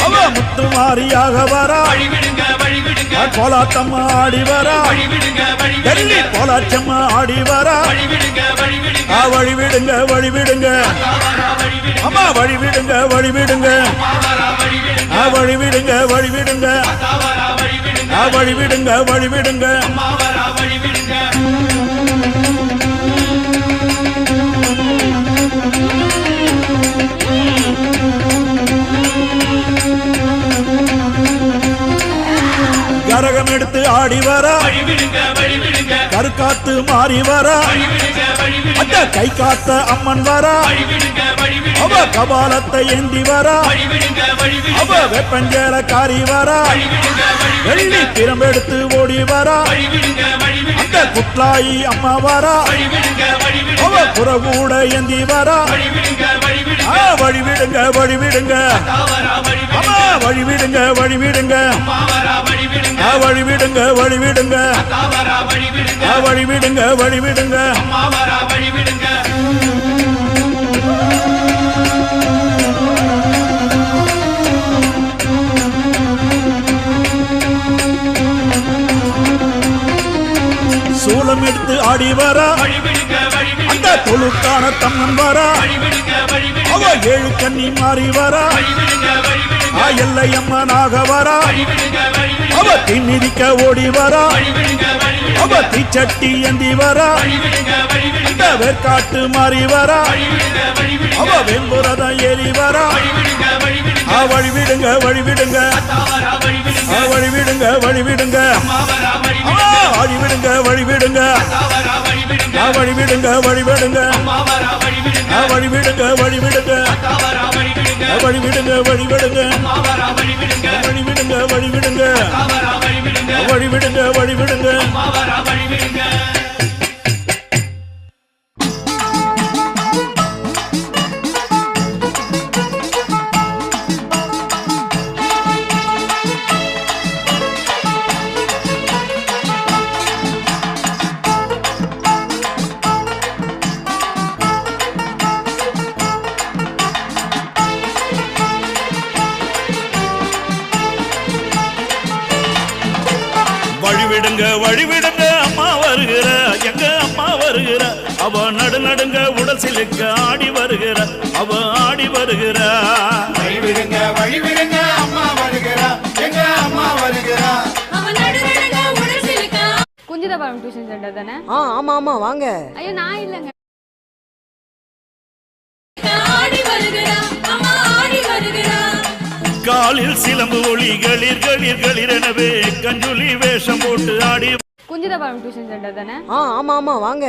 அவ முத்துமாரியாக வரா கோலாத்தம்மா ஆடி வரா டெல்லி கோலாச்சம்மா ஆடி வரா வழிவிடுங்க வழிவிடுங்க அம்மா வழிவிடுங்க வழிவிடுங்க வழிவிடுங்க வழிவிடுங்க வழிவிடுங்க வழிவிடுங்க கரகம் எடுத்து ஆடி வரா கருக்காத்து மாறி வரா அந்த கை காத்த அம்மன் வரா அவ கபாலத்தை ஏந்தி வரா அவ வெப்பஞ்சேல காரி வரா வெள்ளி திறம்பெடுத்து ஓடி வரா அந்த குட்லாயி அம்மா வரா அவ புறகூட ஏந்தி வரா வழிவிடுங்க வழிவிடுங்க அம்மா வழிவிடுங்க வழிவிடுங்க வழிவிடுங்க வழிவிடுங்க வழிவிடுங்க வழிவிடுங்க சூலம் எடுத்து ஆடி வரா அந்த தொழுக்கான தம்மன் வரா அவ ஏழு கண்ணி மாறி வரா எல்லையம்மனாக வரா அவ தீமிதிக்க ஓடி வரா அவ தீச்சட்டி ஏந்தி வரா இந்த வேர்காட்டு மாறி வரா அவ வெண்புரதம் ஏறி வரா வழிவிடுங்க வழிவிடுங்க வழிவிடுங்க வழிவிடுங்க வழிவிடுங்க வழிவிடுங்க வழிவிடுங்க வழிவிடுங்க வழிவிடுங்க வழிவிடுங்க வழிவிடுங்க வழிவிடுங்க வழிவிடுங்க வழிவிடுங்க வழிவிடுங்க வழிவிடுங்க வழிவிடுங்க அம்மா வருகிற எங்க அம்மா வருகிற அவ நடு நடுங்க உடல் சிலுக்க ஆடி வருகிற அவ ஆடி வருகிற வழிவிடுங்க வழிவிடுங்க அம்மா வருகிற எங்க அம்மா வருகிற அவ நடு நடுங்க உடல் சிலுக்க குஞ்சிதபாலம் டியூஷன் சென்டர் தானே? ஆமா ஆமா வாங்க. ஐயோ நான் இல்லங்க. ஆடி வருகிற அம்மா ஆடி வருகிற காலில் சிலம்பு ஒளி களிர் களிர் களிர் எனவே கஞ்சுலி வேஷம் போட்டு ஆடி குஞ்சிதபாலம் டியூஷன் சென்டர் தானே? ஆமா ஆமா வாங்க.